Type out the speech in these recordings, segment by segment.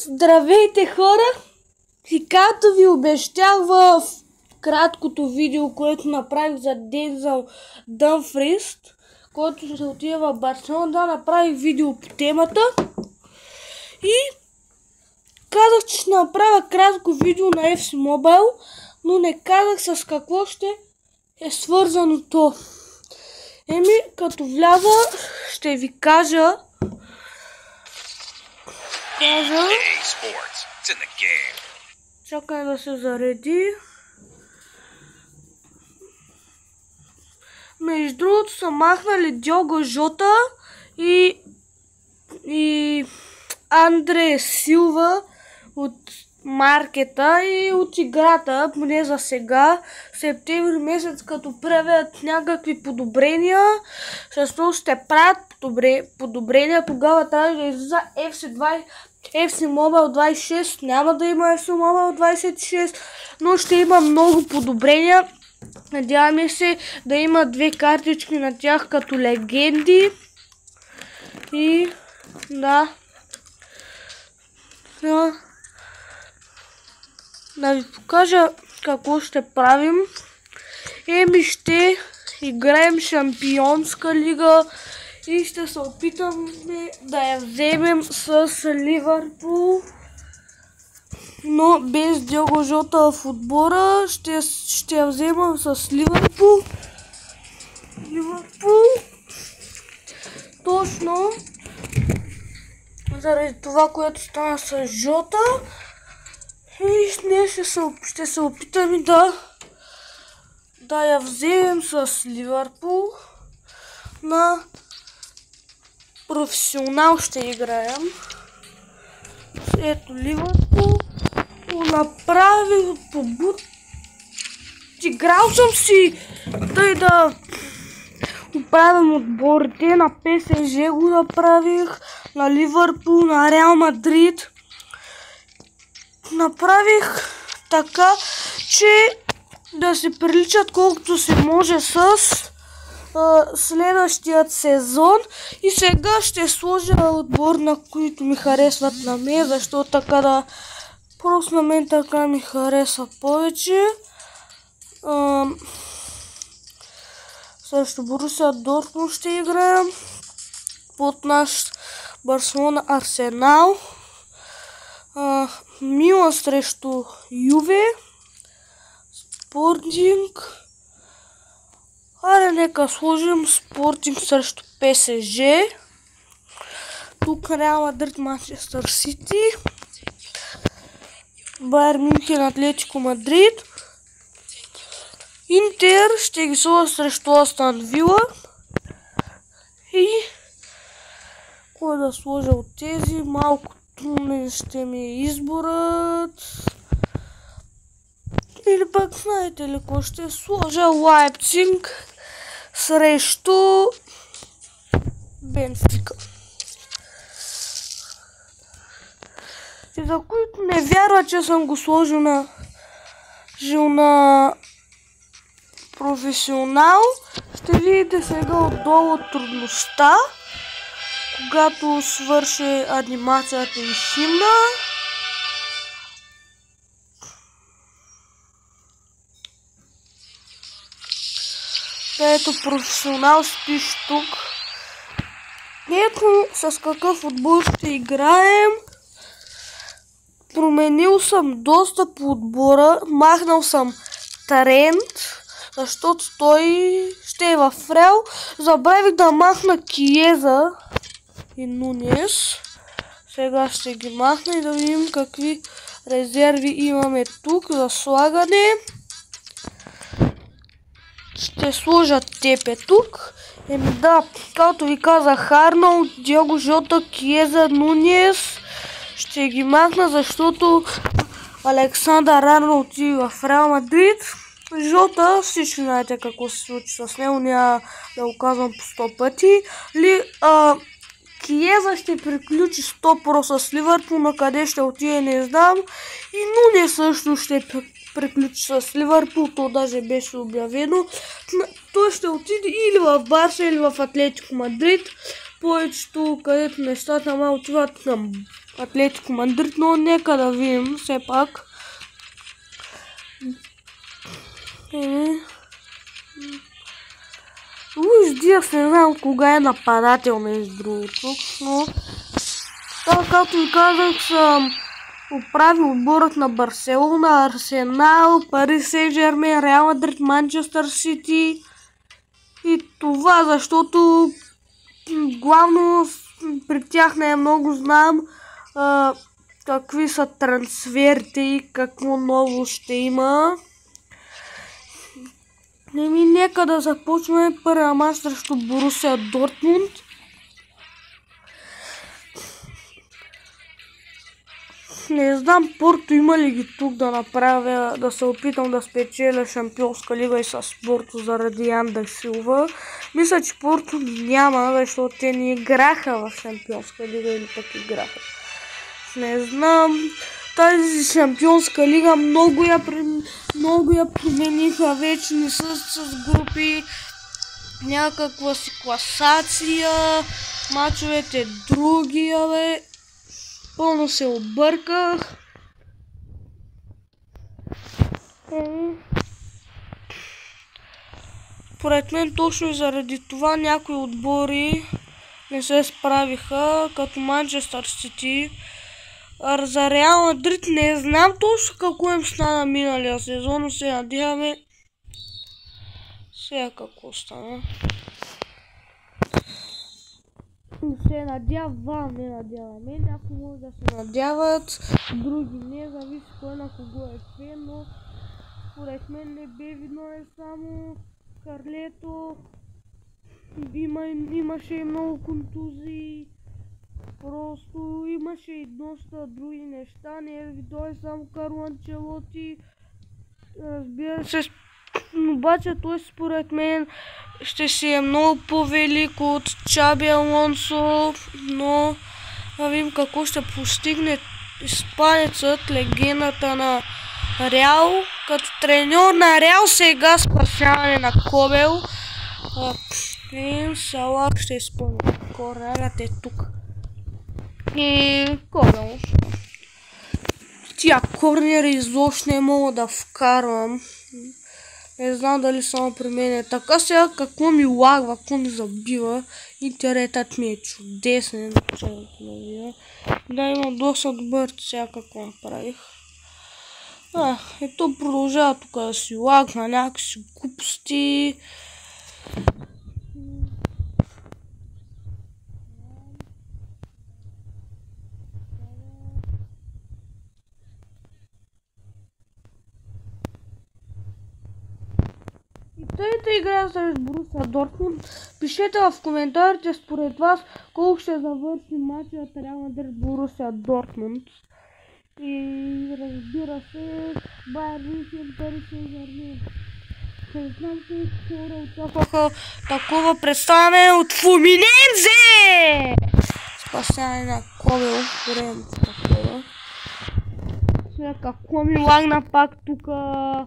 Здравейте, хора! И както ви обещах в краткото видео, което направих за Дензел Дъмфрис, който ще отиде в Барселона, да направих видео по темата. И казах, че ще направя кратко видео на FC Mobile, но не казах с какво ще е свързано то. Като вляза, ще ви кажа. Чакай да се зареди. Между другото са махнали Диого Жота и Андре Силва от маркета и от играта, поне за сега. Септември месец, като правят някакви подобрения, защото ще правят подобрения, тогава трябва да излиза FC Mobile 26, няма да има FC Mobile 26, но ще има много подобрения. Надяваме се да има 2 картички на тях като легенди. И да ви покажа какво ще правим. Ще играем Шампионска лига и ще се опитаме да я вземем с Ливърпул, но без Диого Жота в отбора. Ще я вземам с Ливърпул. Точно заради това, което стана с Жота. И днес ще се опитаме да я вземем с Ливърпул. На професионал ще играем. Ето Ливърпул. Направих играл съм си да оправям отборите. На ПСЖ го направих, на Ливърпул, на Реал Мадрид. Направих така, че да се приличат колкото се може с следващият сезон. И сега ще сложа отбор, на които ми харесват на мен, защото просто на мен така ми хареса повече. Също Борусия Дортмунд ще играем под наш Барселона Арсенал. Милан срещу Юве. Спортинг. Нека сложим Спортинг срещу ПСЖ. Тук Реал Мадрид, Манчестър Сити. Байер Мюнхен, Атлетико Мадрид. Интер ще ги сложа срещу Астон Вила. И кой да сложа от тези? Малко труден ще ми е изборът. Или пък знаете ли какво ще сложа? Лайпциг срещу Бенфика. И за които не вярват, че съм го сложил на професионал, ще видите сега отдолу от трудността, когато свърши анимацията и химна. Ето професионал спиш тук. Ето с какъв отбор ще играем. Променил съм доста по отбора. Махнал съм Трент, защото той ще е в Реал. Забравих да махна Киеза и Нунес. Сега ще ги махна и да видим какви резерви имаме тук за слагане. Ще сложа Тепе тук. Както ви казах, Арнолд, Диого Жота, Киеза, Нунес ще ги махна, защото Александър Арнолд отива в Реал Мадрид. Жота, всички знаете какво се случи с него, няма да го казвам по 100 пъти. Киеза ще приключи 100% с Ливърпул, на къде ще отиде не знам. И Нунес също ще приключи с Ливърпул, то даже беше обявено. Той ще отиде или в Барса, или в Атлетико Мадрид. повечето, където нещата малко отиват към Атлетико Мадрид, но нека да видим все пак. Луис Диас не знам кога е нападател между другото, но така както ви казах, съм оправил отборът на Барселона, Арсенал, Пари Сен-Жермен, Реал Мадрид, Манчестър Сити. И това защото главно при тях не много знам какви са трансферите и какво ново ще има. Нека да започваме първия мач срещу Борусия Дортмунд. Не знам Порто има ли ги тук да направя, да се опитам да спечеля Шампионска лига и с Порто заради Андер Силва. Мисля, че Порто няма, защото те не играха в Шампионска лига или пък играха. Не знам. Тази Шампионска лига много я промениха, вече не са с групи, някаква си класация, мачовете други, пълно се обърках. Поред мен точно и заради това някои отбори не се справиха, като Манчестър Сити. За Реал Мадрид не знам точно какво им стана миналия сезон, но се надяваме сега какво стана. Се надяваме, някои може да се надяват, други не, зависи кой на кого е фен, но според мен не бе видно е само Карлето, имаше и много контузии, просто имаше и доста други неща, не е видно е само Карло Анчелоти, разбира се, обаче той според мен ще си е много по-велик от Чаби Алонсо, но да видим какво ще постигне испанецът, легендата на Реал, като треньор на Реал сега спасяване на Кобел. Салах ще изпълни. Коралът е тук. И Кобел. Тия корнери изобщо не мога да вкарвам. Не знам дали само при мен е така. Сега какво ми лагва, какво ми забива. Интернетът ми е чудесен. Да, имам доста добър сега какво направих. Ето продължава тук да си лагва някакви глупости. Тъйте играя срещу Борусия Дортмунд. Пишете в коментарите според вас колко ще завърши матчът Реал Мадрид Борусия Дортмунд. И разбира се, Байер Мюнхен, Пари Сен-Жермен. Не знам колко хора очакваха такова представяне от Флуминензе! Спасяване на Кобел, време такова. Сега какво ми лагна пак тука?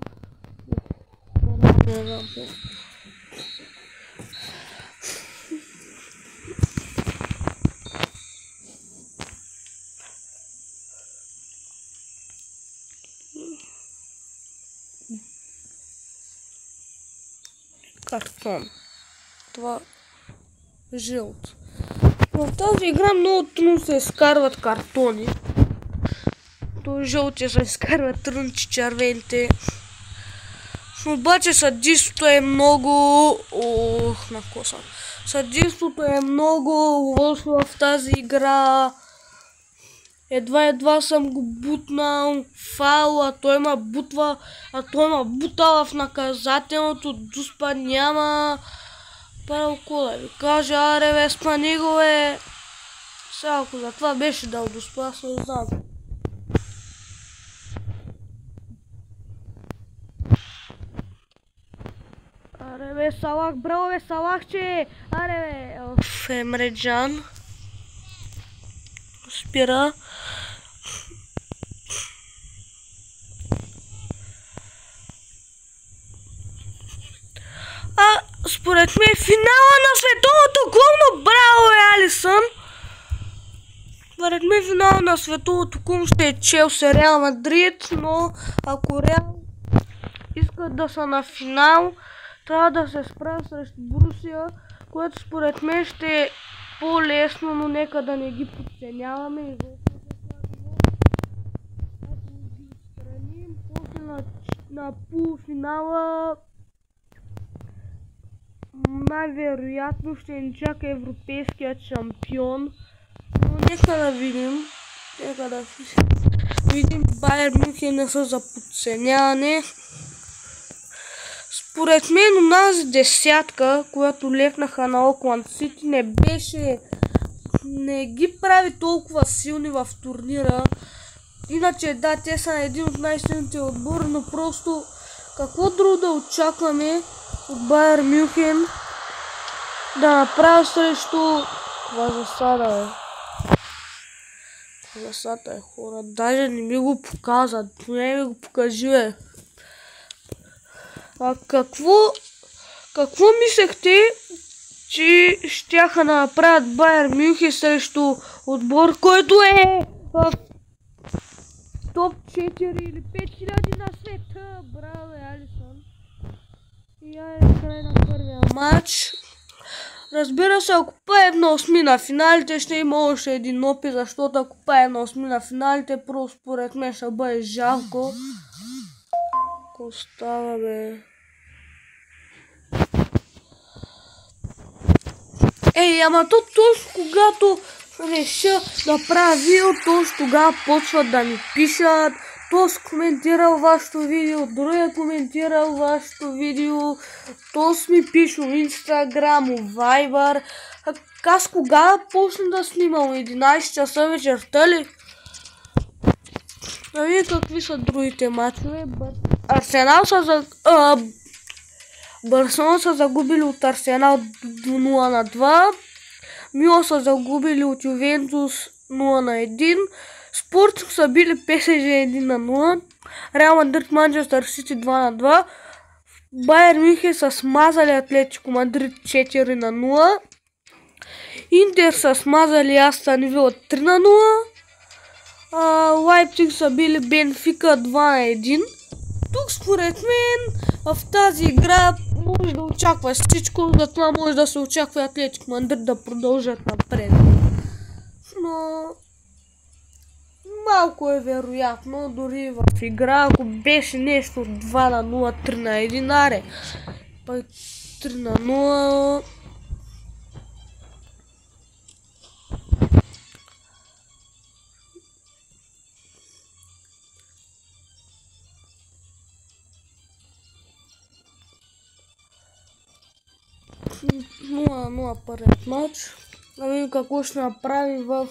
Картон. Това жълт. В тази игра много трудно се изкарват картони. То жълтия се изкарват трудно, че червените. Обаче съдийството е много... на коса. Съдийството е много лошо в тази игра. Едва съм го бутнал. Фаул, а той ма бутала в наказателното. Дуспа няма. Първо да ви кажа, аре бе, спани го бе. Сега ако за това беше дал дуспа, аз не знам. Аре бе, Салах, браво бе, Салахче! Аре бе, Емре Джан. Спира. Според мен финала на световното клубно, браво бе, Алисън. Според мен финал на световото кум ще е Челси Реал Мадрид, но ако Реал искат да са на финал, трябва да се справят срещу Борусия, което според мен ще е по-лесно, но нека да не ги подценяваме. И ако ги отстраним, после на полуфинала най-вероятно ще ни чака европейският шампион. Но нека да видим. Нека да видим. Байер Мюнхен не са за подценяване. Според мен онази десятка, която лепнаха на Окланд Сити, не ги прави толкова силни в турнира. Иначе да, те са един от най-силните отбори, но просто какво друго да очакваме от Байер Мюнхен да направя срещу... Това засада, бе. Засада е, хора. Даже не ми го показват. Не ми го покажи, бе. А какво мислехте, че щяха да направят Байер Мюнхен срещу отбор, който е в топ 4 или 5000 на света? Браво, Алисън. И айде край на първия матч. Разбира се, ако падем на осмина финалите, ще има още един опит, защото ако падем на осмина финалите, просто според мен ще бъде жалко. Какво става, бе? Ама то точно когато реша да правя видео, точно тогава почват да ми пишат. Тос коментирал вашето видео, другия коментирал вашето видео, Тос ми пише в Инстаграм, в Вайбър. Аз кога почна да снимам? 11 часа вечерта ли? А вие какви са другите мачове? Барселона са загубили от Арсенал 0-2. Милан са загубили от Ювентус 0-1. Спортинг са били ПСЖ 1-0. Реал Мадрид Манчестър Сити 2-2. Байер Мюнхен са смазали Атлетико Мадрид 4-0. Интер са смазали Астон Вила 3-0. Лайпциг са били Бенфика 2-1. Тук според мен в тази игра може да очаква всичко, затова може да се очаква Атлетико Мадрид да продължат напред. Но малко е вероятно, дори в игра, ако беше нещо 2-0, 3-1, аре. Пък 3-0... първият матч. Да видим какво ще направи в...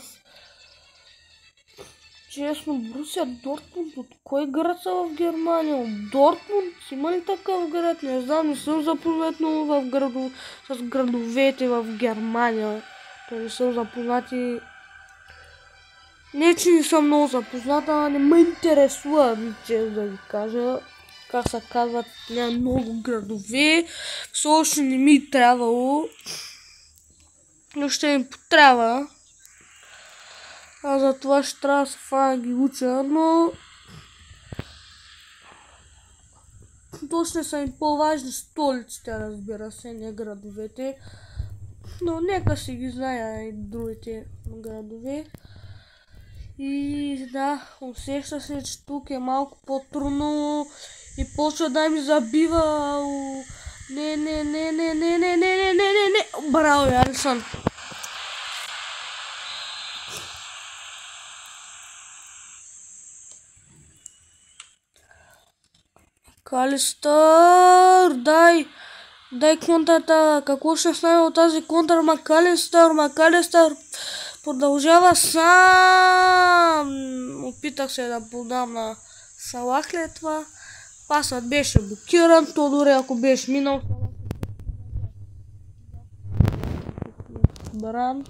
Честно, Борусия Дортмунд, от кой град са в Германия? От Дортмунд? Има ли такъв град? Не знам, не съм запознат много с градовете в Германия. Не съм запознати... Не, че не съм много запозната, а не ме интересува, честно да ви кажа. Как се казват, няма много градове. Все още не ми трябвало. Но ще ми потрябва. А за това ще трябва да се фана да ги уча, но... Точно са им по-важни столиците, разбира се, не градовете. Но нека си ги зная и другите градове. И да, усеща се, че тук е малко по-трудно и почва да ми забива. Не. Браво, Алисън. Макалистър, дай контрата. Какво ще стане от тази контра? Макалистър продължава сам. Опитах се да подам на Салах летва. Пасът беше блокиран, то дори ако беше минал Бранд.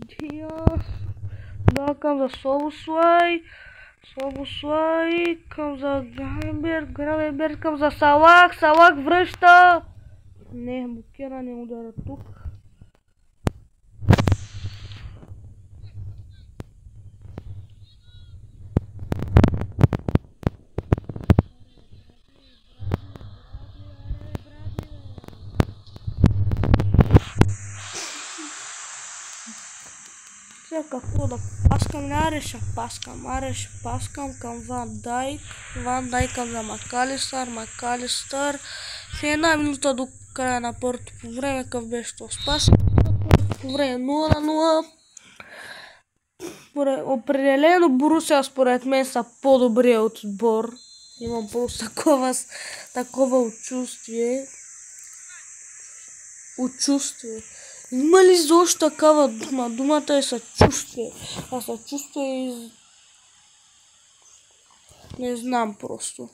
Dias. Da comes a Szoboszlai. Szoboszlai comes a Gravenberg comes a Salak връща. Не, блокиране удара тук. Сега какво да паскам? Аре ще паскам към Ван Дайк. Ван Дайк към за Макалистър. В една минута до края на първото по време къв беше то спас. По време 0-0. Определено Борусия според мен са по-добрия отбор. Имам просто такова отчувствие. Има ли защо такава дума? Думата е съчувствие. А съчувствие е... Не знам просто.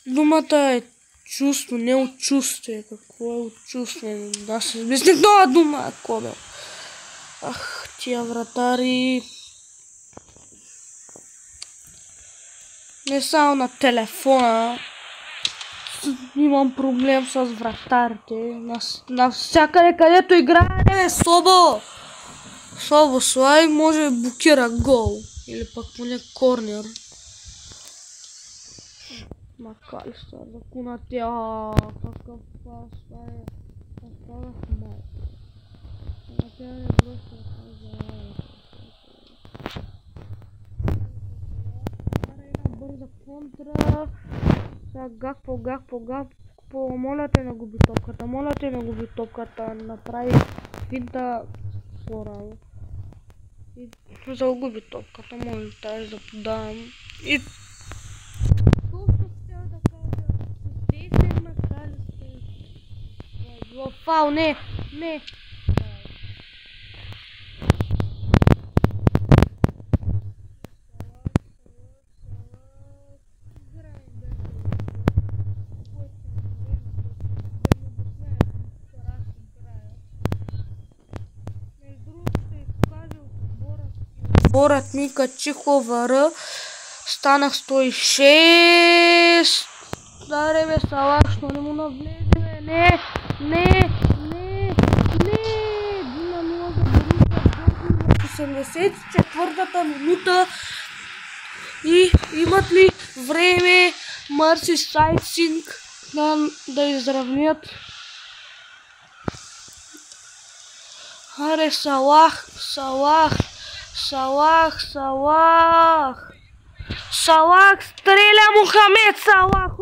Думата е чувство, не отчувствие. Какво е отчувствие? Да се измислих нова дума, кобел. Ах, тия вратари... Не само на телефона. Имам проблем с вратарите. Навсякъде където играе Сzoboszlai може да блокира гол. Или пък поне корнер. Макалистър за Конате. Какъв пас. Останах малко. Конате не връща една бърза контра. Гакпо, моля те не губи топката, направи финта по-рано. И загуби топката, моля тази да подавам. И... Точно хотях да кажа, съдейте Макалистър. Било фаул, не! Отборът ми качихо въра. Станах 106. Даре бе, Салах, що не му навлезе, бе? Не! Дина 0 за Борусия. 84-та минута. И имат ли време Мерсисайдсинг да изравнят? Аре, Салах! Стреля Мохамед Салах!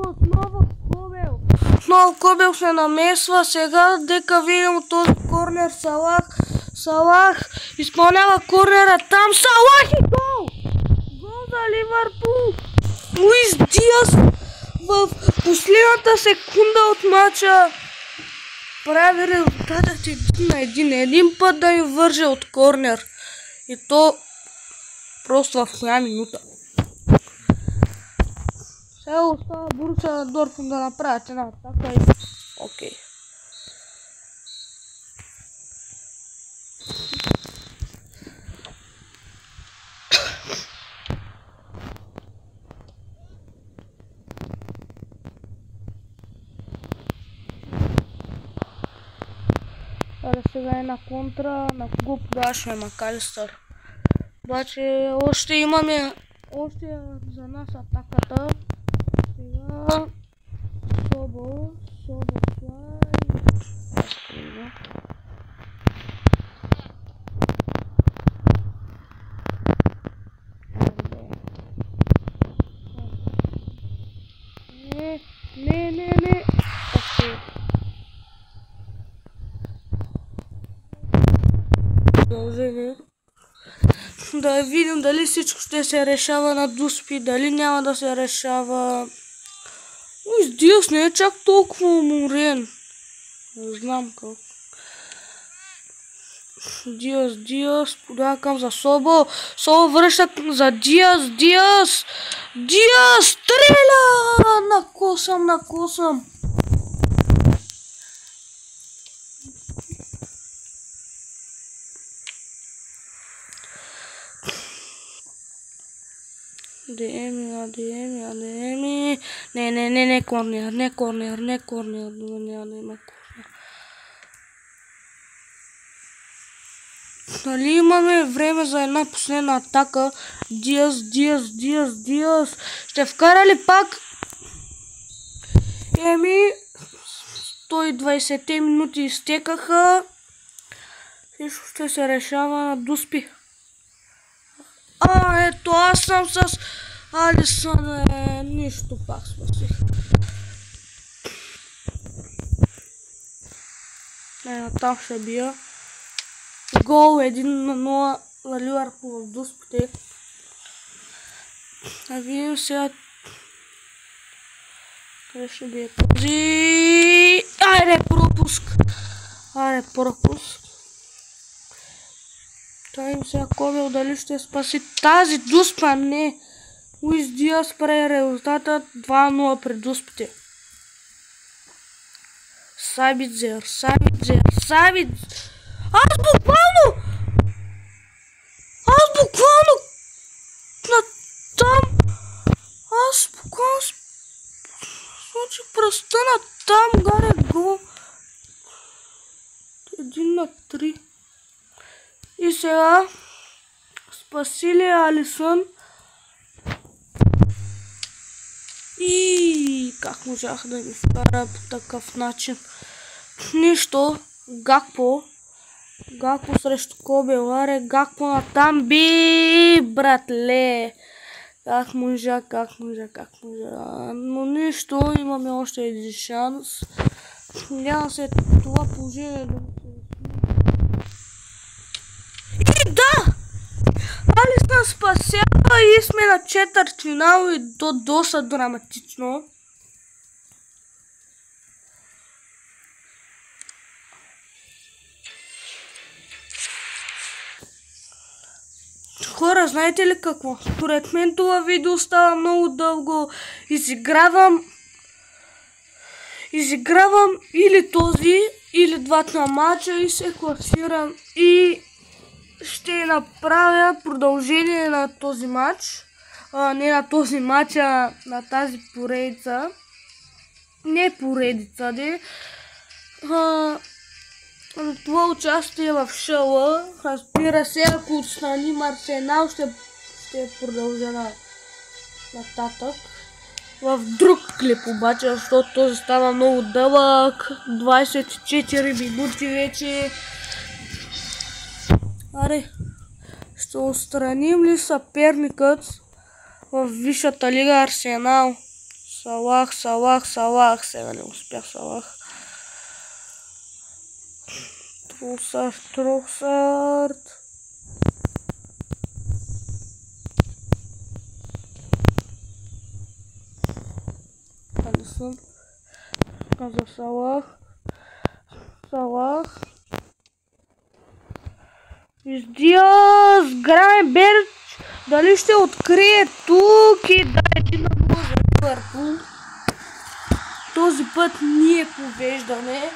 Отново Кобел се намесва. Сега дека видим този корнер Салах изпълнява корнера там. Салах и гол! Гол за Ливърпул! Луис Диас в последната секунда от матча прави резултатът 1-1. Един път да им върже от корнер. И то просто в коя минута. Сега остава Борусия Дортмунд да направят една атака и... Окей. Сега е на контра, на кого подаваше Макалистър. Обаче още имаме за нас атаката. Сега Szoboszlai. Не. Продължение. Да видим дали всичко ще се решава на дуспи, дали няма да се решава. Луис Диас не е чак толкова уморен. Не знам как. Диас подава към за Собо връща за Диас. Диас стреля! Накосам. АДМи. Не, корнер. Няма корнер. Нали имаме време за една последна атака. Диас. Ще вкара ли пак? 120 минути изтекаха. Всичко ще се решава на Дуспи. Ето аз съм с Алисън. Нищо пак спасих. Там ще бия. Гол 1-0 за Ливърпул в Дуспите. Да видим сега. Къде ще бие този? Айде пропуск. Тайм сега Кобел дали ще спаси тази Дуспа. Не. Луис Диас прави резултата 2-0 пред Дуспите. Сабитзер. Аз буквално случи пръста на там, гаре гол. 1-3. И сега спасили Алисън. И как можах да ми вкара по такъв начин? Нищо. Гакпо срещу Кобел. Гакпо натам. Братле. Как можа. Но нищо. Имаме още един шанс. Надявам се това положение да... И да! Алисън спасява и сме на четвъртфинал и доста драматично. Хора, знаете ли какво? Според мен това видео става много дълго. Изигравам или този, или двата матча и се класирам. И ще направя продължение на този матч. Не на този матч, а на тази поредица. Не поредица, де. Това участие в шоу, разбира се, ако отстраним Арсенал, ще продължа нататък. В друг клип обаче, защото този става много дълъг. 24 минути вече. Ще отстраним ли съперникът в висшата лига Арсенал? Салах. Сега не успях Салах. Тросард. Алисън. Каза Салах. Диас. Грайнберг. Дали ще открие тук и да 1-0 за Ливърпул. Този път ние повеждаме.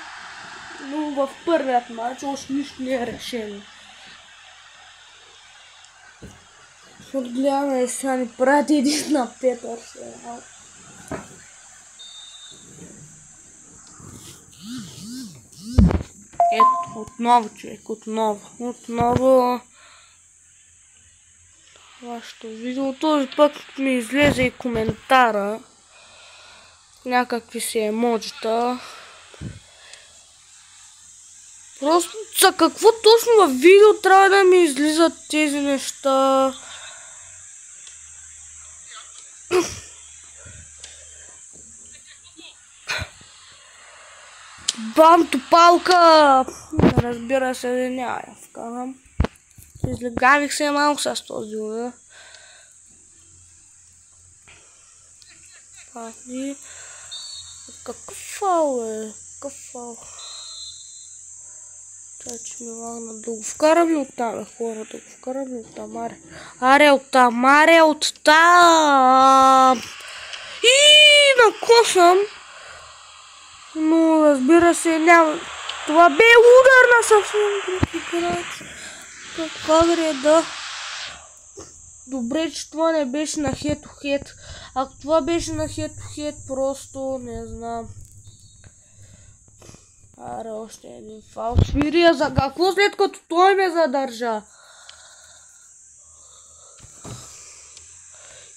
Но в първият матч още нищо не е решено. Защото гледаме сега ни прати 1-5 Арсенал. Ето, отново човек, отново вашето видео. Този път ми излезе и коментара. Някакви си емоджита. Просто за какво точно във видео трябва да ми излизат тези неща? Бам, топалка! Разбира се, няма я вкарам. Излегавих се малко с този удар. Пати. Какъв фаул е? Че ми лагна да го вкараме оттам, хора, да го вкараме оттам, аре. Аре оттам! И накосам. Но разбира се, няма. Това бе удар на съвсем друг играч. Каква греда. Добре, че това не беше на хед-то-хед. Ако това беше на хед-то-хед, просто не знам. Аре, още един фаул. Свирия за какво след като той ме задържа?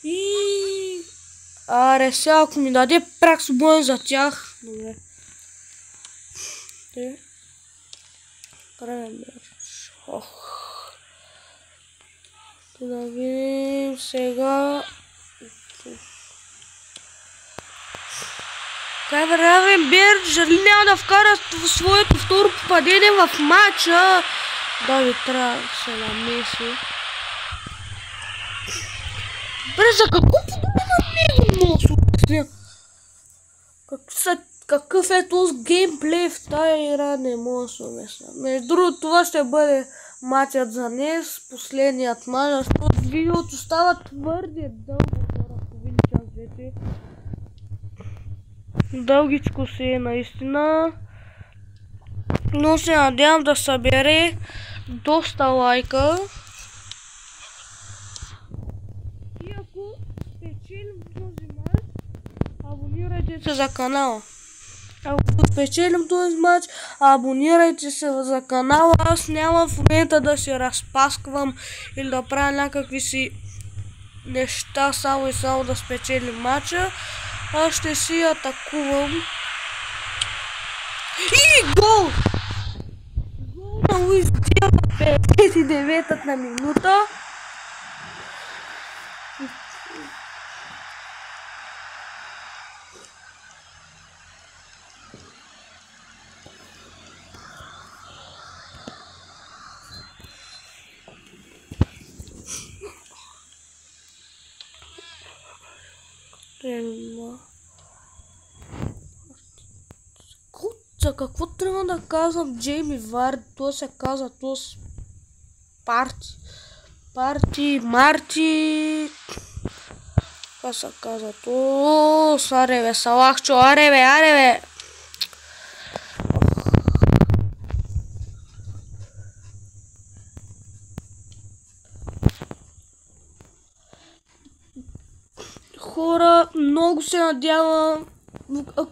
И... Аре, сега ако ми даде прак свободен за тях. Добре. Да видим сега. Гравенберч жали няма да вкара своето второ попадение в матча. Давид трябва да се намеси. Бре, за какво подобре на него много се обясня? Какъв е този геймплей в тая игра, не мога да се обясня. Между другото, това ще бъде матчът за днес, последният матч, защото видеото става твърде дълго, хора, ако видите аз вече. Дългичко си е наистина, но се надявам да събере доста лайка. И ако спечелим този матч, абонирайте се за канала. Ако спечелим този матч, абонирайте се за канала. Аз няма в момента да се разпасквам или да правя някакви си неща, само и само да спечелим матча. Аз ще си атакувам. И гол! Гол на Луис Диас на 59-та минута. За какво трябва да казвам Джейми Варди? То се казва Марти. Какво се казва то? Аре бе, Салахчо, аре бе. Хора, много се надявам,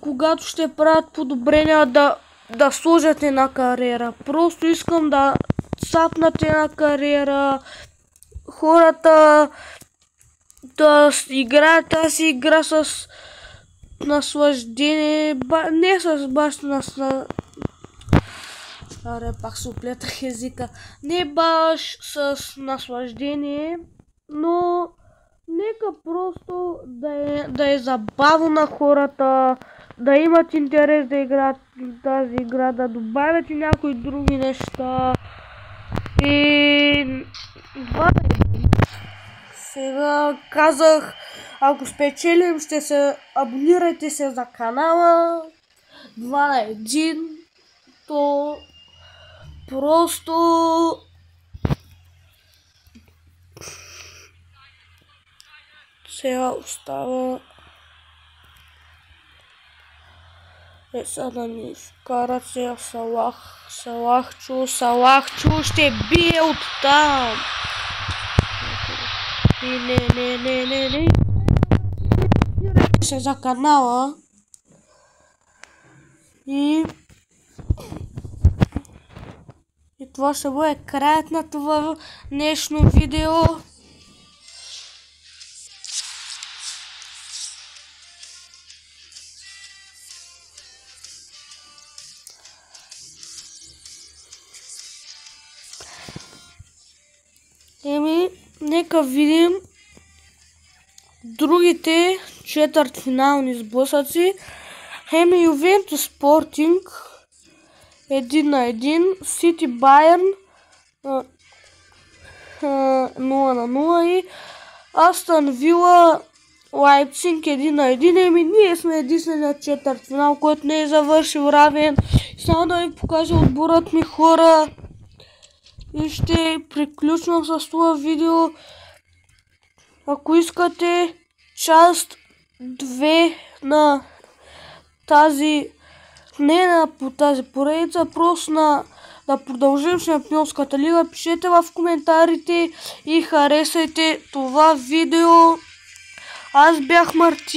когато ще правят подобрения, да сложат една кариера. Просто искам да цапнат една кариера. Хората да играят тази игра с наслаждение. Не с баш Аре, пак се оплетах езика. Не баш с наслаждение, но нека просто да е забавно на хората, да имат интерес да играят тази игра, да добавят и някои други неща. И сега казах, ако спечелим, ще се абонирайте се за канала 2 на 1. То просто сега остава сега да ни вкарат сега Салахчо ще бие оттам. Не. Се за канала. И това ще бъде краят на това днешно видео. Нека видим другите четвъртфинални сблъсъци. Ювентус Спортинг 1 на 1, Сити Байерн 0 на 0 и Астън Вила Лайпциг 1-1. Ние сме единственият четвъртфинал, който не е завършил равен. Само да ви покажа отборът ми, хора. И ще приключвам с това видео. Ако искате част 2 на тази, не по тази поредица, просто да продължим Шампионската лига, пишете в коментарите и харесайте това видео. Аз бях Мартин.